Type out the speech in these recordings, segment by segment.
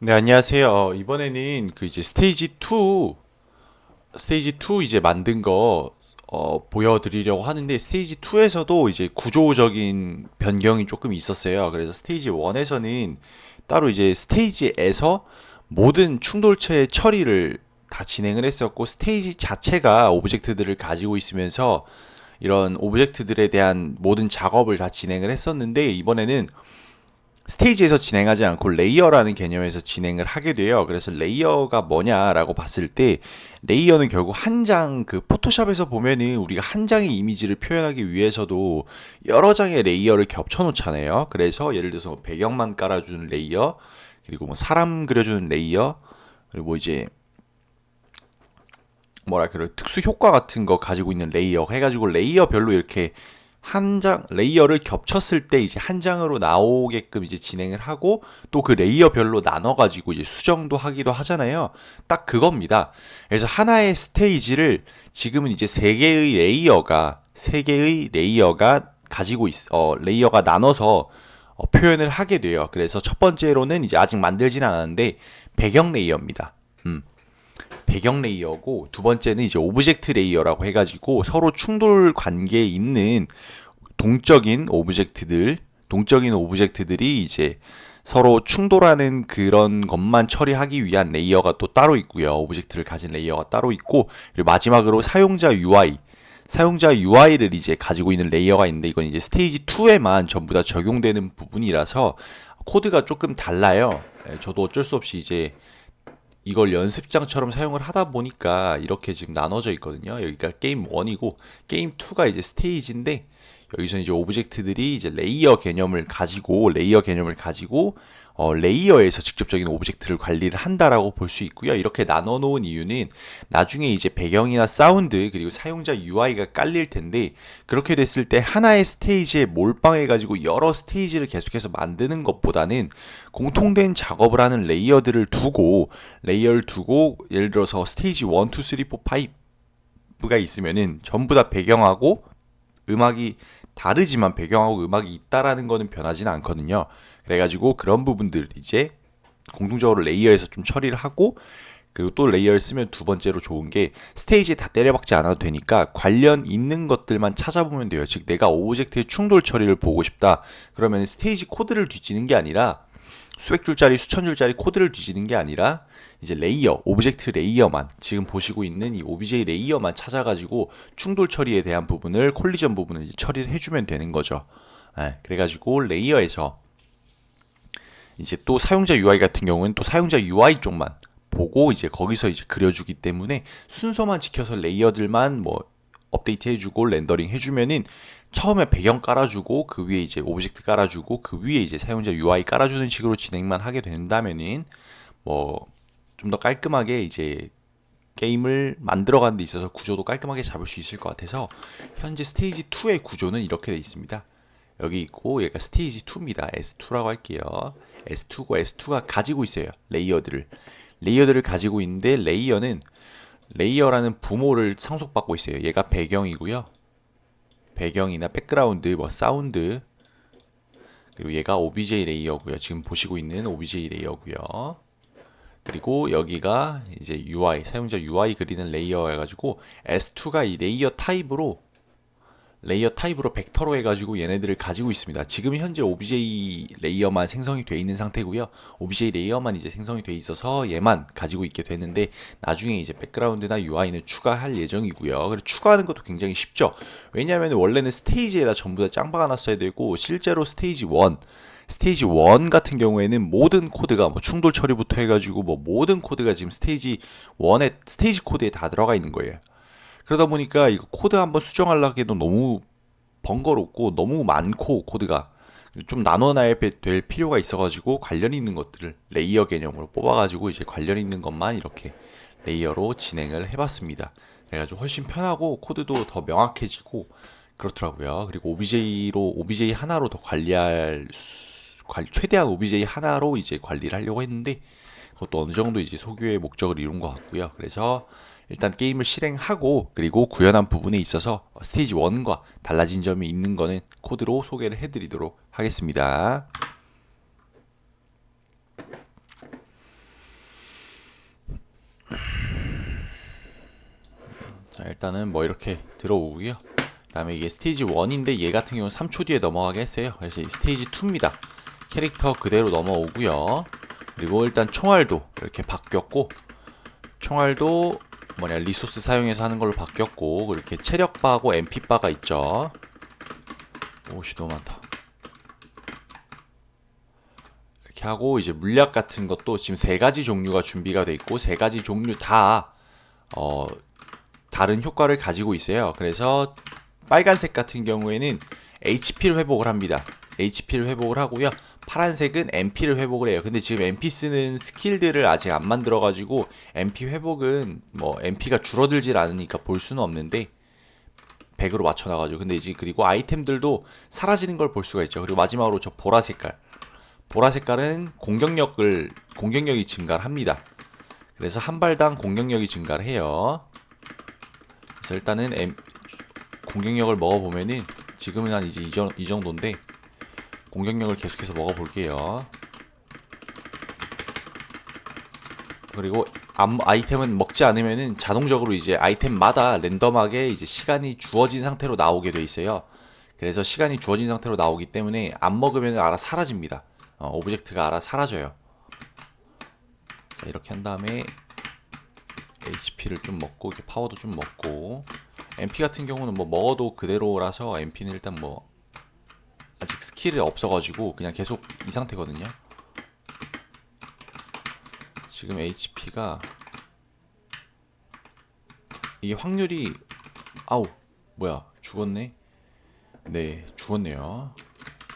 네, 안녕하세요. 이번에는 그 이제 스테이지 2 이제 만든 거 보여드리려고 하는데 스테이지 2에서도 이제 구조적인 변경이 조금 있었어요. 그래서 스테이지 1에서는 따로 이제 스테이지에서 모든 충돌체의 처리를 다 진행을 했었고 스테이지 자체가 오브젝트들을 가지고 있으면서 이런 오브젝트들에 대한 모든 작업을 다 진행을 했었는데 이번에는 스테이지에서 진행하지 않고 레이어라는 개념에서 진행을 하게 돼요. 그래서 레이어가 뭐냐라고 봤을 때 레이어는 결국 한 장 그 포토샵에서 보면은 우리가 한 장의 이미지를 표현하기 위해서도 여러 장의 레이어를 겹쳐 놓잖아요. 그래서 예를 들어서 배경만 깔아주는 레이어, 그리고 뭐 사람 그려주는 레이어, 그리고 뭐 이제 뭐라 그래 특수 효과 같은 거 가지고 있는 레이어 해가지고 레이어별로 이렇게 한 장 레이어를 겹쳤을 때 이제 한 장으로 나오게끔 이제 진행을 하고 또 그 레이어별로 나눠 가지고 이제 수정도 하기도 하잖아요. 딱 그겁니다. 그래서 하나의 스테이지를 지금은 이제 세 개의 레이어가 가지고 레이어가 나눠서 표현을 하게 돼요. 그래서 첫 번째로는 이제 아직 만들진 않았는데 배경 레이어입니다. 배경 레이어고 두 번째는 이제 오브젝트 레이어라고 해가지고 서로 충돌 관계에 있는 동적인 오브젝트들, 동적인 오브젝트들이 이제 서로 충돌하는 그런 것만 처리하기 위한 레이어가 또 따로 있고요. 오브젝트를 가진 레이어가 따로 있고 그리고 마지막으로 사용자 UI를 이제 가지고 있는 레이어가 있는데 이건 이제 스테이지 2에만 전부 다 적용되는 부분이라서 코드가 조금 달라요. 저도 어쩔 수 없이 이제 이걸 연습장처럼 사용을 하다 보니까 이렇게 지금 나눠져 있거든요. 여기가 게임 1이고 게임 2가 이제 스테이지인데 여기서 이제 오브젝트들이 이제 레이어 개념을 가지고 레이어에서 직접적인 오브젝트를 관리를 한다라고 볼 수 있고요. 이렇게 나눠 놓은 이유는 나중에 이제 배경이나 사운드 그리고 사용자 UI가 깔릴 텐데 그렇게 됐을 때 하나의 스테이지에 몰빵해 가지고 여러 스테이지를 계속해서 만드는 것보다는 공통된 작업을 하는 레이어를 두고 예를 들어서 스테이지 1, 2, 3, 4, 5가 있으면은 전부 다 배경하고 음악이 다르지만 배경하고 음악이 있다라는 거는 변하지는 않거든요. 그래가지고 그런 부분들 이제 공통적으로 레이어에서 좀 처리를 하고 그리고 또 레이어를 쓰면 두 번째로 좋은 게 스테이지에 다 때려박지 않아도 되니까 관련 있는 것들만 찾아보면 돼요. 즉 내가 오브젝트의 충돌 처리를 보고 싶다. 그러면 스테이지 코드를 뒤지는 게 아니라 수백 줄짜리 수천 줄짜리 코드를 뒤지는 게 아니라 이제 오브젝트 레이어만 지금 보시고 있는 이 OBJ 레이어만 찾아가지고 충돌 처리에 대한 부분을 콜리전 부분을 이제 처리를 해주면 되는 거죠. 그래가지고 레이어에서 이제 또 사용자 UI 같은 경우는 또 사용자 UI 쪽만 보고 이제 거기서 이제 그려주기 때문에 순서만 지켜서 레이어들만 뭐 업데이트 해주고 렌더링 해주면은 처음에 배경 깔아주고 그 위에 이제 오브젝트 깔아주고 그 위에 이제 사용자 UI 깔아주는 식으로 진행만 하게 된다면은 뭐 좀 더 깔끔하게 이제 게임을 만들어가는 데 있어서 구조도 깔끔하게 잡을 수 있을 것 같아서 현재 스테이지 2의 구조는 이렇게 돼 있습니다. 여기 있고 얘가 스테이지 2입니다. S2라고 할게요. S2고 S2가 가지고 있어요. 레이어들을 가지고 있는데 레이어라는 부모를 상속받고 있어요. 얘가 배경이고요. 배경이나 백그라운드, 뭐 사운드 그리고 얘가 OBJ 레이어고요. 지금 보시고 있는 OBJ 레이어고요. 그리고 여기가 이제 사용자 UI 그리는 레이어 해가지고 S2가 이 레이어 타입으로 벡터로 해가지고 얘네들을 가지고 있습니다. 지금 현재 OBJ 레이어만 생성이 돼 있는 상태고요. OBJ 레이어만 이제 생성이 돼 있어서 얘만 가지고 있게 되는데 나중에 이제 백그라운드나 UI는 추가할 예정이고요. 그리고 추가하는 것도 굉장히 쉽죠. 왜냐하면 원래는 스테이지에다 전부 다 짱박아 놨어야 되고 실제로 스테이지 1 같은 경우에는 모든 코드가 뭐 충돌 처리부터 해가지고 뭐 모든 코드가 지금 스테이지 코드에 다 들어가 있는 거예요. 그러다 보니까 이거 코드 한번 수정하려고 해도 너무 번거롭고 너무 많고 코드가 좀 나눠놔야 될 필요가 있어가지고 관련 있는 것들을 레이어 개념으로 뽑아가지고 이제 관련 있는 것만 이렇게 레이어로 진행을 해봤습니다. 그래가지고 훨씬 편하고 코드도 더 명확해지고 그렇더라고요. 그리고 OBJ 하나로 더 최대한 OBJ 하나로 이제 관리를 하려고 했는데 그것도 어느 정도 이제 소규의 목적을 이룬 것 같고요. 그래서 일단 게임을 실행하고 그리고 구현한 부분에 있어서 스테이지 1과 달라진 점이 있는 거는 코드로 소개를 해드리도록 하겠습니다. 자, 일단은 뭐 이렇게 들어오고요. 그다음에 이게 스테이지 1인데 얘 같은 경우는 3초 뒤에 넘어가게 했어요. 그래서 이 스테이지 2입니다. 캐릭터 그대로 넘어오고요. 그리고 일단 총알도 이렇게 바뀌었고, 총알도 뭐냐 리소스 사용해서 하는 걸로 바뀌었고, 이렇게 체력바하고 MP바가 있죠. 오씨 너무 많다. 이렇게 하고 이제 물약 같은 것도 지금 세 가지 종류가 준비가 돼 있고, 세 가지 종류 다 다른 효과를 가지고 있어요. 그래서 빨간색 같은 경우에는 HP를 회복을 합니다. HP를 회복을 하고요. 파란색은 MP를 회복을 해요. 근데 지금 MP 쓰는 스킬들을 아직 안 만들어가지고 MP 회복은 뭐 MP가 줄어들질 않으니까 볼 수는 없는데 100으로 맞춰놔가지고. 근데 이제 그리고 아이템들도 사라지는 걸 볼 수가 있죠. 그리고 마지막으로 저 보라 색깔. 보라 색깔은 공격력이 증가를 합니다. 그래서 한 발당 공격력이 증가를 해요. 그래서 일단은 공격력을 먹어보면은 지금은 한 이제 이 정도인데 공격력을 계속해서 먹어볼게요. 그리고 아이템은 먹지 않으면은 자동적으로 이제 아이템마다 랜덤하게 이제 시간이 주어진 상태로 나오게 돼 있어요. 그래서 시간이 주어진 상태로 나오기 때문에 안 먹으면 알아 사라집니다. 오브젝트가 알아 사라져요. 자, 이렇게 한 다음에 HP를 좀 먹고 이렇게 파워도 좀 먹고, MP 같은 경우는 뭐 먹어도 그대로라서 MP는 일단 뭐 아직 스킬이 없어가지고 그냥 계속 이 상태거든요. 지금 HP가 이게 확률이 아우 뭐야 죽었네. 네 죽었네요.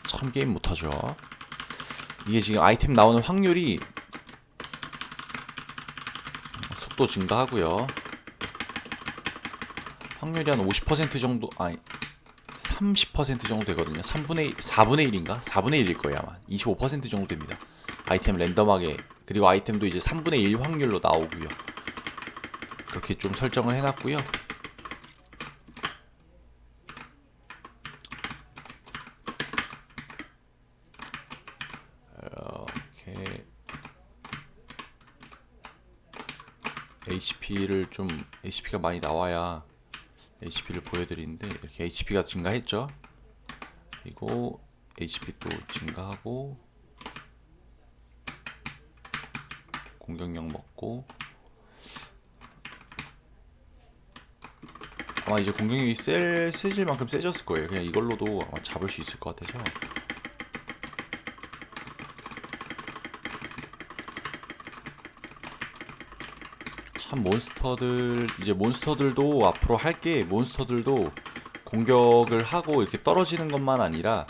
참 게임 못하죠. 이게 지금 아이템 나오는 확률이 속도 증가하고요. 확률이 한 50% 정도, 아니 30% 정도 되거든요. 4분의 1인가? 4분의 1일 거예요 아마. 25% 정도 됩니다. 아이템 랜덤하게. 그리고 아이템도 이제 3분의 1 확률로 나오고요. 그렇게 좀 설정을 해놨고요. 이렇게 HP가 많이 나와야 HP를 보여드리는데, 이렇게 HP가 증가했죠. 그리고 HP 또 증가하고 공격력 먹고, 아마 이제 공격력이 세질 만큼 세졌을 거예요. 그냥 이걸로도 아마 잡을 수 있을 것 같아서. 참 몬스터들도 앞으로 할게, 몬스터들도 공격을 하고 이렇게 떨어지는 것만 아니라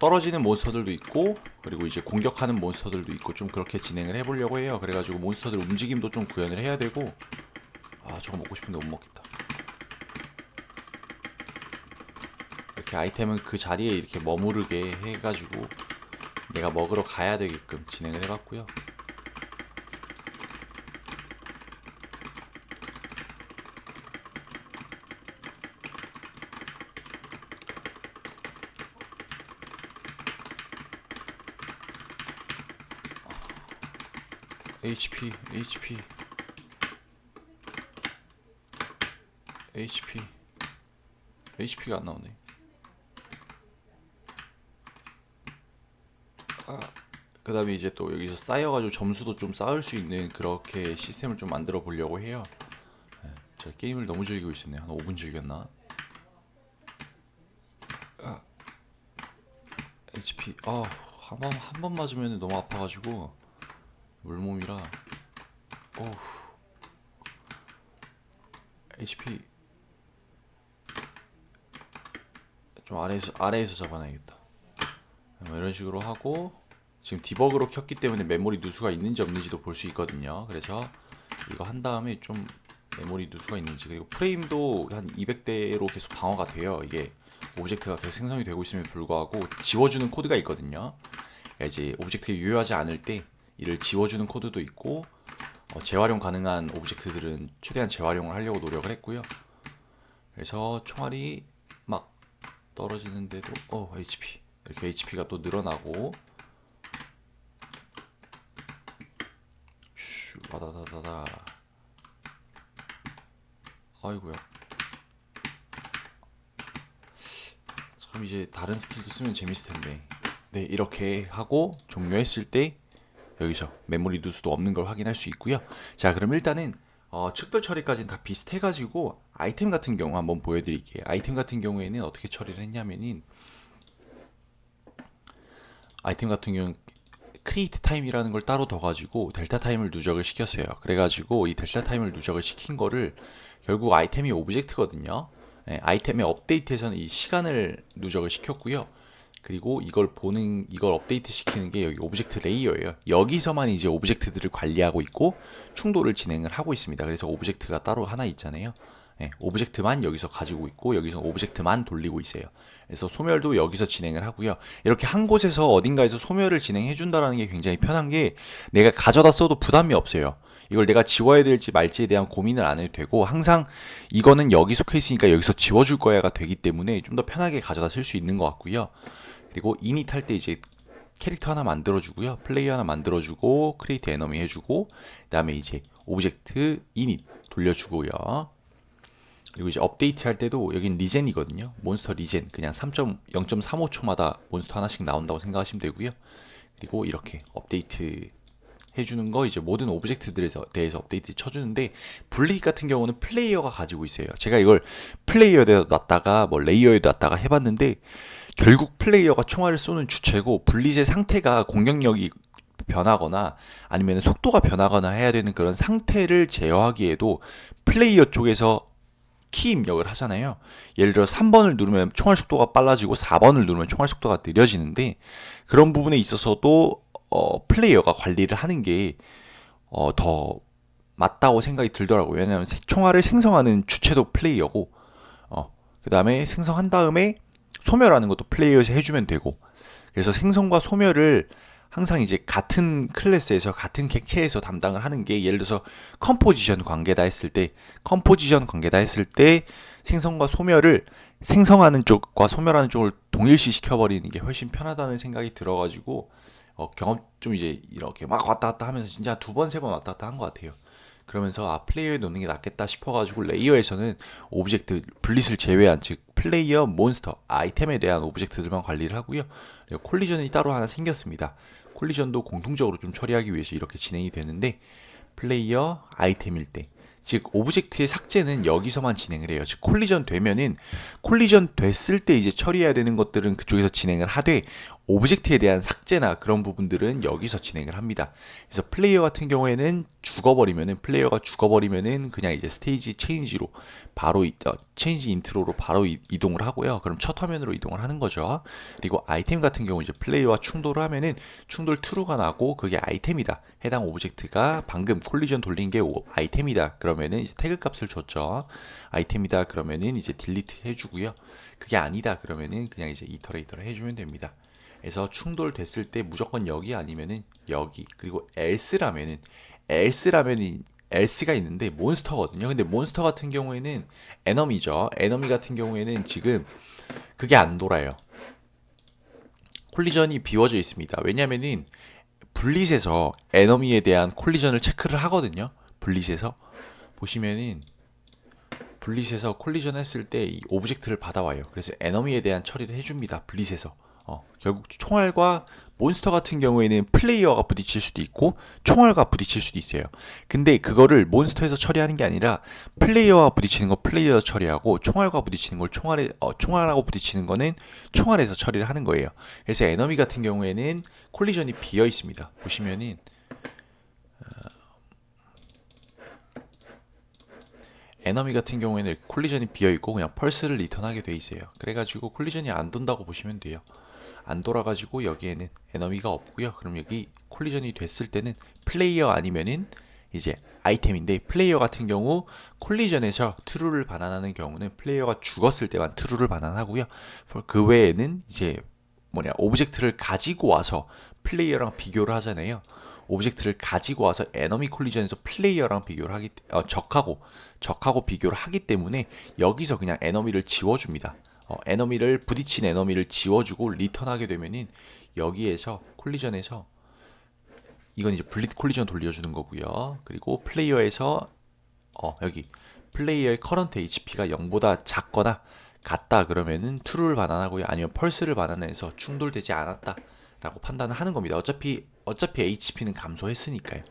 떨어지는 몬스터들도 있고, 그리고 이제 공격하는 몬스터들도 있고, 좀 그렇게 진행을 해보려고 해요. 그래가지고 몬스터들 움직임도 좀 구현을 해야 되고. 아 저거 먹고 싶은데 못 먹겠다. 이렇게 아이템은 그 자리에 이렇게 머무르게 해가지고 내가 먹으러 가야 되게끔 진행을 해봤고요. HP HP가 안 나오네. 그 다음에 이제 또 여기서 쌓여가지고 점수도 좀 쌓을 수 있는 그렇게 시스템을 좀 만들어 보려고 해요. 제가 게임을 너무 즐기고 있었네요. 한 5분 즐겼나? HP 한 번 맞으면 너무 아파가지고 물몸이라. 어후. HP 좀 아래에서 잡아놔야겠다. 이런 식으로 하고, 지금 디버그로 켰기 때문에 메모리 누수가 있는지 없는지도 볼 수 있거든요. 그래서 이거 한 다음에 좀 메모리 누수가 있는지, 그리고 프레임도 한 200대로 계속 방어가 돼요. 이게 오브젝트가 계속 생성이 되고 있음에도 불구하고 지워주는 코드가 있거든요. 그러니까 이제 오브젝트가 유효하지 않을 때 이를 지워주는 코드도 있고, 재활용 가능한 오브젝트들은 최대한 재활용을 하려고 노력을 했고요. 그래서 총알이 막 떨어지는데도 HP 이렇게 HP가 또 늘어나고, 슈 와다다다다. 아이고야. 참 이제 다른 스킬도 쓰면 재밌을 텐데. 네, 이렇게 하고 종료했을 때 여기서 메모리 누수도 없는 걸 확인할 수 있고요. 자, 그럼 일단은 측별 처리까지는 다 비슷해가지고 아이템 같은 경우 한번 보여드릴게요. 아이템 같은 경우에는 어떻게 처리를 했냐면은 아이템 같은 경우 크리에이트 타임이라는 걸 따로 더 가지고 델타 타임을 누적을 시켰어요. 그래가지고 이 델타 타임을 누적을 시킨 거를 결국 아이템이 오브젝트거든요. 네, 아이템의 업데이트에서는 이 시간을 누적을 시켰고요. 그리고 이걸 업데이트 시키는 게 여기 오브젝트 레이어예요. 여기서만 이제 오브젝트들을 관리하고 있고 충돌을 진행을 하고 있습니다. 그래서 오브젝트가 따로 하나 있잖아요. 네, 오브젝트만 여기서 가지고 있고 여기서 오브젝트만 돌리고 있어요. 그래서 소멸도 여기서 진행을 하고요. 이렇게 한 곳에서 어딘가에서 소멸을 진행해 준다라는 게 굉장히 편한 게 내가 가져다 써도 부담이 없어요. 이걸 내가 지워야 될지 말지에 대한 고민을 안 해도 되고 항상 이거는 여기 속해 있으니까 여기서 지워줄 거야가 되기 때문에 좀 더 편하게 가져다 쓸 수 있는 것 같고요. 그리고 이닛 할 때 이제 캐릭터 하나 만들어주고요. 플레이어 하나 만들어주고 크리에이트 에너미 해주고 그다음에 이제 오브젝트 이닛 돌려주고요. 그리고 이제 업데이트 할 때도 여긴 리젠이거든요. 몬스터 리젠 그냥 0.35초마다 몬스터 하나씩 나온다고 생각하시면 되고요. 그리고 이렇게 업데이트 해주는 거 이제 모든 오브젝트들에 대해서 업데이트 쳐주는데 블릿 같은 경우는 플레이어가 가지고 있어요. 제가 이걸 플레이어에 놨다가 뭐 레이어에 놨다가 해봤는데 결국 플레이어가 총알을 쏘는 주체고 블릿의 상태가 공격력이 변하거나 아니면 속도가 변하거나 해야 되는 그런 상태를 제어하기에도 플레이어 쪽에서 키 입력을 하잖아요. 예를 들어 3번을 누르면 총알 속도가 빨라지고 4번을 누르면 총알 속도가 느려지는데 그런 부분에 있어서도 플레이어가 관리를 하는 게 더 맞다고 생각이 들더라고요. 왜냐하면 총알을 생성하는 주체도 플레이어고 그 다음에 생성한 다음에 소멸하는 것도 플레이어에서 해주면 되고 그래서 생성과 소멸을 항상 이제 같은 클래스에서 같은 객체에서 담당을 하는 게 예를 들어서 컴포지션 관계다 했을 때 생성과 소멸을 생성하는 쪽과 소멸하는 쪽을 동일시 시켜버리는 게 훨씬 편하다는 생각이 들어가지고 경험 좀 이제 이렇게 막 왔다 갔다 하면서 진짜 두 번 세 번 왔다 갔다 한 것 같아요. 그러면서 플레이어에 놓는 게 낫겠다 싶어가지고 레이어에서는 오브젝트 블릿을 제외한 즉 플레이어, 몬스터, 아이템에 대한 오브젝트들만 관리를 하고요. 그리고 콜리전이 따로 하나 생겼습니다. 콜리전도 공통적으로 좀 처리하기 위해서 이렇게 진행이 되는데 플레이어, 아이템일 때 즉 오브젝트의 삭제는 여기서만 진행을 해요. 즉 콜리전 되면은 콜리전 됐을 때 이제 처리해야 되는 것들은 그쪽에서 진행을 하되 오브젝트에 대한 삭제나 그런 부분들은 여기서 진행을 합니다. 그래서 플레이어가 죽어버리면은 그냥 이제 스테이지 체인지로 바로 체인지 인트로로 바로 이동을 하고요. 그럼 첫 화면으로 이동을 하는 거죠. 그리고 아이템 같은 경우 이제 플레이어와 충돌을 하면은 충돌 트루가 나고 그게 아이템이다. 해당 오브젝트가 방금 콜리전 돌린 게 아이템이다. 그러면은 이제 태그 값을 줬죠. 아이템이다 그러면은 이제 딜리트 해주고요. 그게 아니다 그러면은 그냥 이제 이터레이터를 해주면 됩니다. 그래서 충돌됐을 때 무조건 여기 아니면은 여기 그리고 엘스가 있는데 몬스터거든요. 근데 몬스터 같은 경우에는 에너미죠. 에너미 같은 경우에는 지금 그게 안 돌아요. 콜리전이 비워져 있습니다. 왜냐면은 블릿에서 에너미에 대한 콜리전을 체크를 하거든요. 블릿에서 보시면은 블릿에서 콜리전 했을 때 이 오브젝트를 받아와요. 그래서 에너미에 대한 처리를 해줍니다. 블릿에서. 결국 총알과 몬스터 같은 경우에는 플레이어가 부딪힐 수도 있고 총알과 부딪힐 수도 있어요. 근데 그거를 몬스터에서 처리하는 게 아니라 플레이어와 부딪히는 거 플레이어에서 처리하고 총알과 부딪히는 걸 총알하고 부딪히는 거는 총알에서 처리를 하는 거예요. 그래서 에너미 같은 경우에는 콜리전이 비어 있습니다. 보시면은 에너미 같은 경우에는 콜리전이 비어 있고 그냥 펄스를 리턴하게 돼 있어요. 그래가지고 콜리전이 안 돈다고 보시면 돼요. 안 돌아가지고 여기에는 에너미가 없고요. 그럼 여기 콜리전이 됐을 때는 플레이어 아니면은 이제 아이템인데 플레이어 같은 경우 콜리전에서 트루를 반환하는 경우는 플레이어가 죽었을 때만 트루를 반환하고요. 그 외에는 이제 오브젝트를 가지고 와서 플레이어랑 비교를 하잖아요. 오브젝트를 가지고 와서 에너미 콜리전에서 플레이어랑 비교를 적하고 비교를 하기 때문에 여기서 그냥 에너미를 지워줍니다. 부딪힌 에너미를 지워주고 리턴하게 되면은 여기에서 콜리전에서 이건 이제 블릿 콜리전 돌려주는 거고요. 그리고 플레이어에서 여기 플레이어의 커런트 HP가 0보다 작거나 같다 그러면은 true를 반환하고요. 아니면 false를 반환해서 충돌되지 않았다라고 판단을 하는 겁니다. 어차피 HP는 감소했으니까요.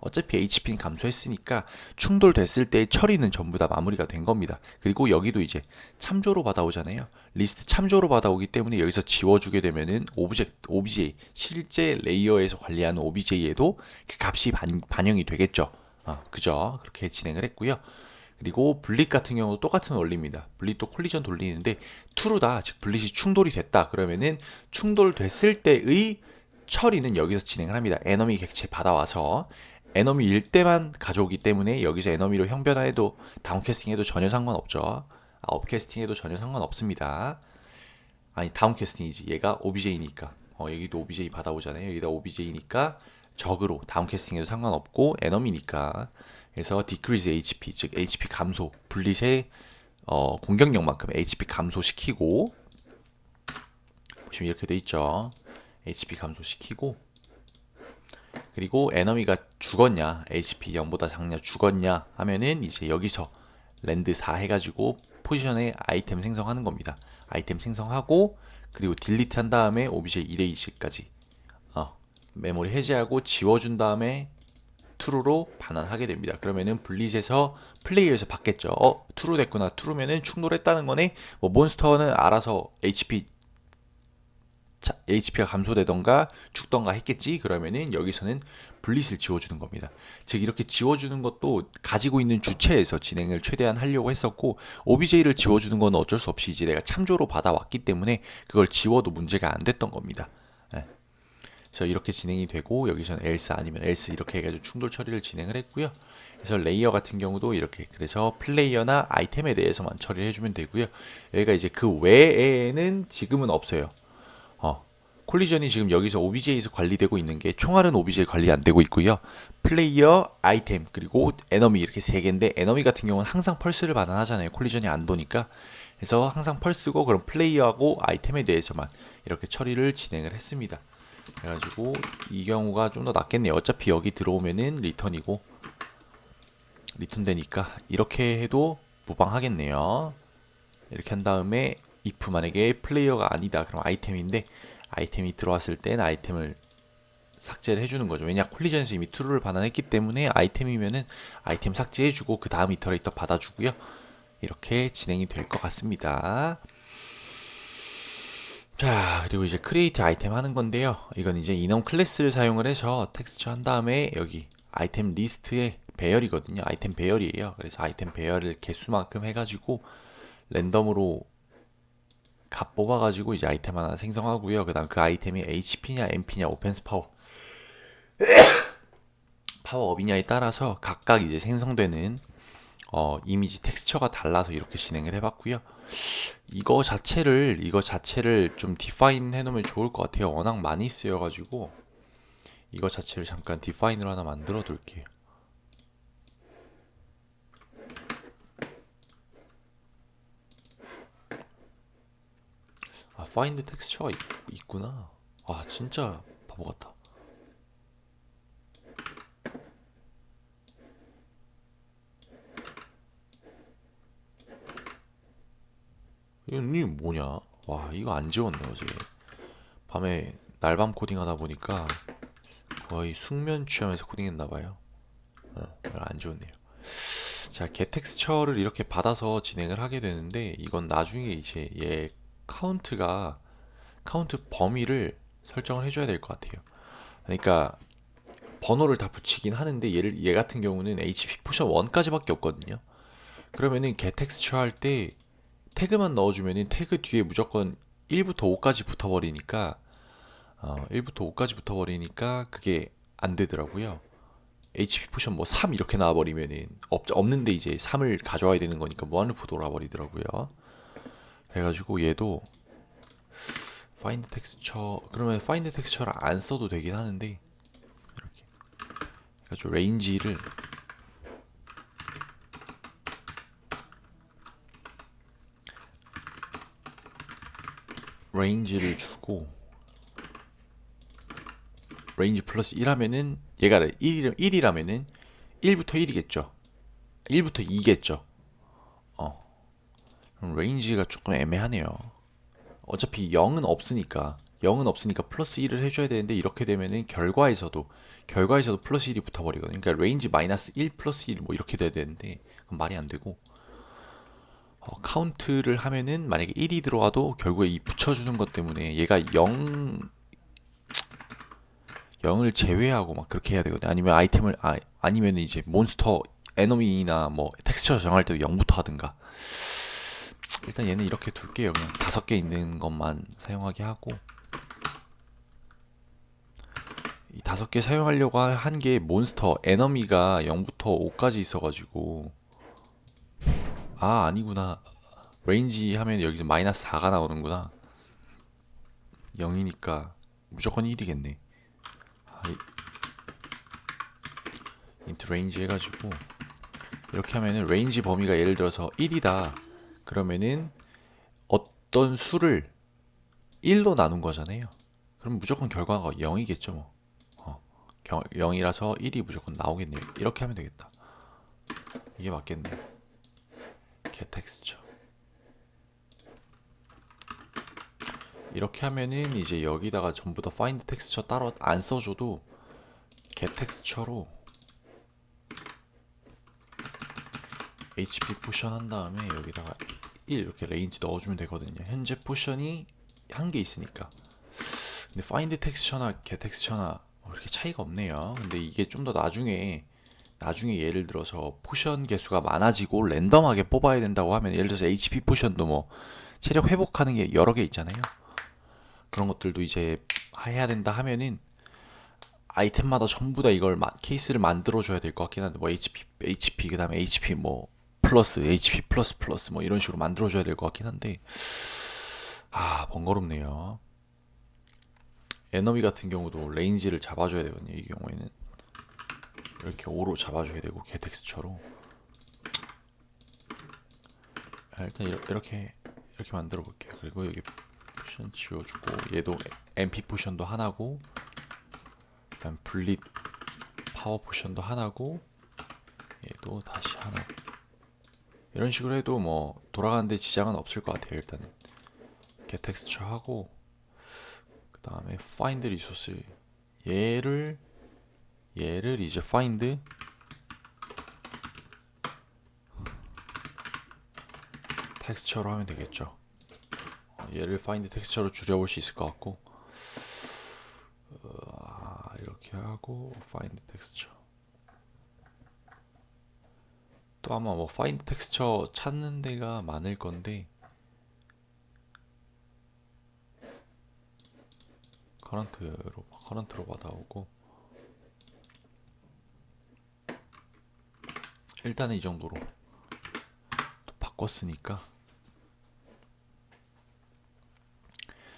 어차피 HP는 감소했으니까 충돌됐을 때의 처리는 전부 다 마무리가 된 겁니다. 그리고 여기도 이제 참조로 받아오잖아요. 리스트 참조로 받아오기 때문에 여기서 지워주게 되면은 OBJ 실제 레이어에서 관리하는 OBJ에도 그 값이 반영이 되겠죠. 그죠? 그렇게 진행을 했고요. 그리고 블릿 같은 경우도 똑같은 원리입니다. 블릿도 콜리전 돌리는데 true다, 즉 블릿이 충돌이 됐다 그러면은 충돌됐을 때의 처리는 여기서 진행을 합니다. 에너미 객체 받아와서 에너미일 때만 가져오기 때문에 여기서 에너미로 형변화해도 다운캐스팅해도 전혀 상관없죠. 업캐스팅해도 전혀 상관없습니다. 아니 다운캐스팅이지. 얘가 OBJ니까. 여기도 OBJ 받아오잖아요. 여기다 OBJ니까 적으로 다운캐스팅해도 상관없고 에너미니까. 그래서 decrease HP, 즉 HP 감소, 블릿의 공격력만큼 HP 감소시키고, 보시면 이렇게 돼 있죠. HP 감소시키고, 그리고 에너미가 죽었냐, HP 0보다 작냐, 죽었냐 하면은 이제 여기서 랜드 4 해가지고 포지션에 아이템 생성하는 겁니다. 아이템 생성하고, 그리고 딜리트 한 다음에 OBJ 이레이즈까지 메모리 해제하고 지워준 다음에 true로 반환하게 됩니다. 그러면은 블릿에서 플레이어에서 받겠죠. true 됐구나. true면은 충돌했다는 거네. 뭐 몬스터는 알아서 HP가 감소되던가 죽던가 했겠지. 그러면은 여기서는 블릿을 지워주는 겁니다. 즉 이렇게 지워주는 것도 가지고 있는 주체에서 진행을 최대한 하려고 했었고, OBJ를 지워주는 건 어쩔 수 없이 이제 내가 참조로 받아왔기 때문에 그걸 지워도 문제가 안 됐던 겁니다. 그래서 이렇게 진행이 되고, 여기서는 else 아니면 else 이렇게 해가지고 충돌 처리를 진행을 했고요. 그래서 레이어 같은 경우도 이렇게, 그래서 플레이어나 아이템에 대해서만 처리를 해주면 되고요. 여기가 이제 그 외에는 지금은 없어요. 콜리전이 지금 여기서 OBJ에서 관리되고 있는 게 총알은 OBJ 관리 안 되고 있고요. 플레이어, 아이템, 그리고 에너미 이렇게 세 개인데, 에너미 같은 경우는 항상 펄스를 반환하잖아요. 콜리전이 안 도니까. 그래서 항상 펄스고, 그럼 플레이어하고 아이템에 대해서만 이렇게 처리를 진행을 했습니다. 그래가지고 이 경우가 좀 더 낫겠네요. 어차피 여기 들어오면은 리턴이고, 리턴 되니까 이렇게 해도 무방하겠네요. 이렇게 한 다음에 if 만약에 플레이어가 아니다 그럼 아이템인데, 아이템이 들어왔을 땐 아이템을 삭제를 해주는 거죠. 왜냐, 콜리전에서 이미 true를 반환했기 때문에 아이템이면은 아이템 삭제해주고 그 다음 이터레이터 받아주고요. 이렇게 진행이 될 것 같습니다. 자, 그리고 이제 크리에이트 아이템 하는 건데요. 이건 이제 인원 클래스를 사용을 해서 텍스처 한 다음에 여기 아이템 리스트에 배열이거든요. 아이템 배열이에요. 그래서 아이템 배열을 개수만큼 해가지고 랜덤으로 값 뽑아가지고 이제 아이템 하나 생성하고요. 그 다음 그 아이템이 HP냐, MP냐, 오펜스 파워업이냐에 따라서 각각 이제 생성되는 이미지 텍스처가 달라서 이렇게 진행을 해봤고요. 이거 자체를 좀 디파인 해놓으면 좋을 것 같아요. 워낙 많이 쓰여가지고 이거 자체를 잠깐 디파인으로 하나 만들어 둘게요. find 텍스처가 있구나. 진짜 바보 같다. 이게 뭐냐? 와, 이거 안 지웠네 어제. 밤에 날밤 코딩하다 보니까 거의 숙면 취하면서 코딩했나봐요. 이걸 안 지웠네요. 자, get 텍스처를 이렇게 받아서 진행을 하게 되는데, 이건 나중에 이제 얘 카운트 범위를 설정을 해줘야 될 것 같아요. 그러니까 번호를 다 붙이긴 하는데, 얘 같은 경우는 HP 포션 1까지밖에 없거든요. 그러면은 get 텍스처 할 때 태그만 넣어주면은 태그 뒤에 무조건 1부터 5까지 붙어버리니까 1부터 5까지 붙어버리니까 그게 안 되더라고요. HP 포션 뭐 3 이렇게 나와버리면은 없는데 이제 3을 가져와야 되는 거니까 무한루프 돌아버리더라고요. 그래가지고 얘도 find texture, 그러면 find texture를 안 써도 되긴 하는데, 이렇게 그래가지고 레인지를 주고, 레인지 플러스 1 하면은 얘가 1이라면은 1부터 1이겠죠. 1부터 2겠죠. 레인지가 조금 애매하네요. 어차피 0은 없으니까 플러스 1을 해줘야 되는데 이렇게 되면은 결과에서도 플러스 1이 붙어버리거든요. 그러니까 레인지 마이너스 1 플러스 1 뭐 이렇게 돼야 되는데 그건 말이 안 되고 카운트를 하면은 만약에 1이 들어와도 결국에 이 붙여주는 것 때문에 얘가 0을 제외하고 막 그렇게 해야 되거든요. 아니면 아니면 이제 몬스터 에너미나 뭐 텍스처 정할 때도 0부터 하든가. 일단 얘는 이렇게 둘게요. 그냥 5개 있는 것만 사용하게 하고 이 5개 사용하려고 한 게 몬스터 에너미가 0부터 5까지 있어가지고 아니구나. 레인지 하면 여기서 마이너스 4가 나오는구나. 0이니까 무조건 1이겠네. 인트 레인지 해가지고 이렇게 하면은 레인지 범위가 예를 들어서 1이다. 그러면은 어떤 수를 1로 나눈 거잖아요. 그럼 무조건 결과가 0이겠죠 뭐. 0이라서 1이 무조건 나오겠네요. 이렇게 하면 되겠다. 이게 맞겠네요. get texture. 이렇게 하면은 이제 여기다가 전부 다 find texture 따로 안 써줘도 get texture로 HP 포션 한 다음에 여기다가 1 이렇게 레인지 넣어주면 되거든요. 현재 포션이 한 개 있으니까. 근데 find texture나 get texture나 그렇게 차이가 없네요. 근데 이게 좀 더 나중에 예를 들어서 포션 개수가 많아지고 랜덤하게 뽑아야 된다고 하면 예를 들어서 HP 포션도 뭐 체력 회복하는 게 여러 개 있잖아요. 그런 것들도 이제 해야 된다 하면은 아이템마다 전부 다 이걸 케이스를 만들어 줘야 될 것 같긴 한데 뭐 HP 그다음에 HP 뭐 플러스 HP 플러스 플러스 뭐 이런 식으로 만들어 줘야 될 것 같긴 한데 번거롭네요. 에너미 같은 경우도 레인지를 잡아줘야 되거든요. 이 경우에는 이렇게 5로 잡아줘야 되고 개텍스처로 일단 이렇게 만들어 볼게요. 그리고 여기 포션 지워주고 얘도 MP 포션도 하나고 그다음 분릿 파워 포션도 하나고 얘도 다시 하나 이런 식으로 해도 뭐 돌아가는데 지장은 없을 것 같아요. 일단은 get texture 하고 그 다음에 find resource 얘를 이제 find texture로 하면 되겠죠. 얘를 find texture로 줄여볼 수 있을 것 같고 이렇게 하고 find texture 또 아마 뭐 find texture 찾는 데가 많을 건데 커런트로 받아오고 일단은 이 정도로 또 바꿨으니까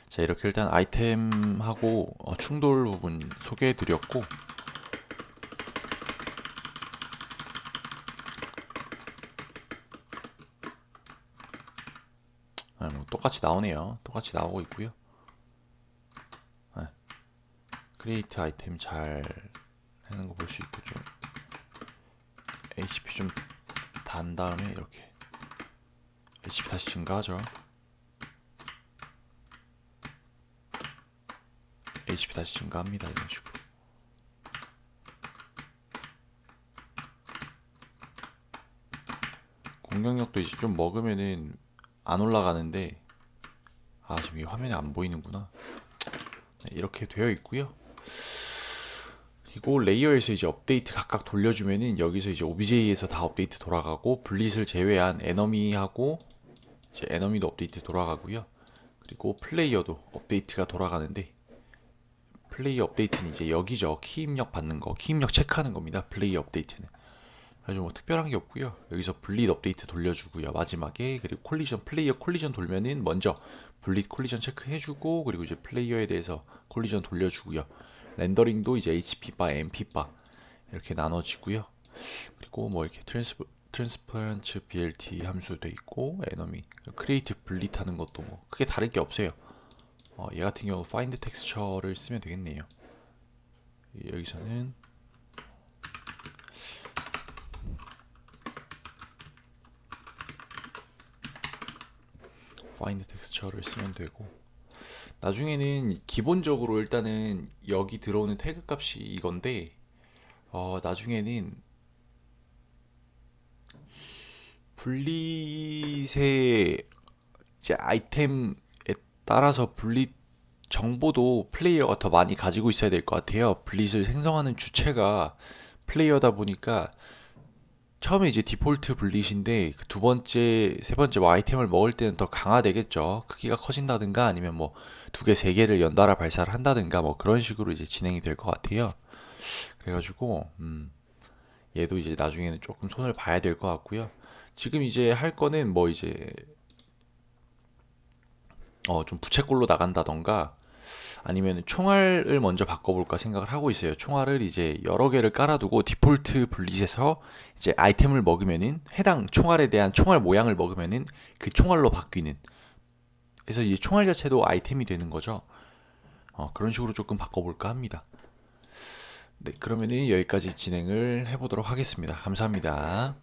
자 이렇게 일단 아이템하고 충돌 부분 소개해 드렸고 뭐 똑같이 나오네요. 똑같이 나오고 있고요. 크리에이트 아이템 잘 하는 거 볼 수 있고 좀 HP 좀 단 다음에 이렇게 HP 다시 증가하죠. HP 다시 증가합니다. 이런 식으로. 공격력도 이제 좀 먹으면은 안 올라가는데 지금 이 화면에 안 보이는구나. 네, 이렇게 되어 있고요. 그리고 레이어에서 이제 업데이트 각각 돌려주면은 여기서 이제 OBJ에서 다 업데이트 돌아가고 블릿을 제외한 에너미하고 이제 에너미도 업데이트 돌아가고요. 그리고 플레이어도 업데이트가 돌아가는데 플레이어 업데이트는 이제 여기죠. 키 입력 받는 거, 키 입력 체크하는 겁니다. 플레이어 업데이트는. 아주 뭐 특별한 게 없고요. 여기서 블릿 업데이트 돌려주고요. 마지막에 그리고 플레이어 콜리전 돌면은 먼저 블릿 콜리전 체크해주고 그리고 이제 플레이어에 대해서 콜리전 돌려주고요. 렌더링도 이제 HP 바, MP 바 이렇게 나눠지고요. 그리고 뭐 이렇게 트랜스퍼런트 BLT 함수도 있고 에너미 크리에이트 블릿 하는 것도 뭐 크게 다를 게 없어요. 얘 같은 경우 find texture를 쓰면 되겠네요. 여기서는 find 텍스처를 쓰면 되고, 나중에는 기본적으로 일단은 여기 들어오는 태그 값이 이건데, 나중에는 분릿의 이제 아이템에 따라서 분릿 정보도 플레이어가 더 많이 가지고 있어야 될 것 같아요. 분릿을 생성하는 주체가 플레이어다 보니까 처음에 이제 디폴트 분릿인데 그 두 번째, 세 번째 뭐 아이템을 먹을 때는 더 강화되겠죠. 크기가 커진다든가 아니면 뭐 두 개, 세 개를 연달아 발사를 한다든가 뭐 그런 식으로 이제 진행이 될 것 같아요. 그래가지고 얘도 이제 나중에는 조금 손을 봐야 될 것 같고요. 지금 이제 할 거는 뭐 이제 좀 부채꼴로 나간다던가 아니면 총알을 먼저 바꿔볼까 생각을 하고 있어요. 총알을 이제 여러 개를 깔아두고 디폴트 분릿에서 이제 아이템을 먹으면은 해당 총알에 대한 총알 모양을 먹으면은 그 총알로 바뀌는. 그래서 이 총알 자체도 아이템이 되는 거죠. 그런 식으로 조금 바꿔볼까 합니다. 네, 그러면은 여기까지 진행을 해보도록 하겠습니다. 감사합니다.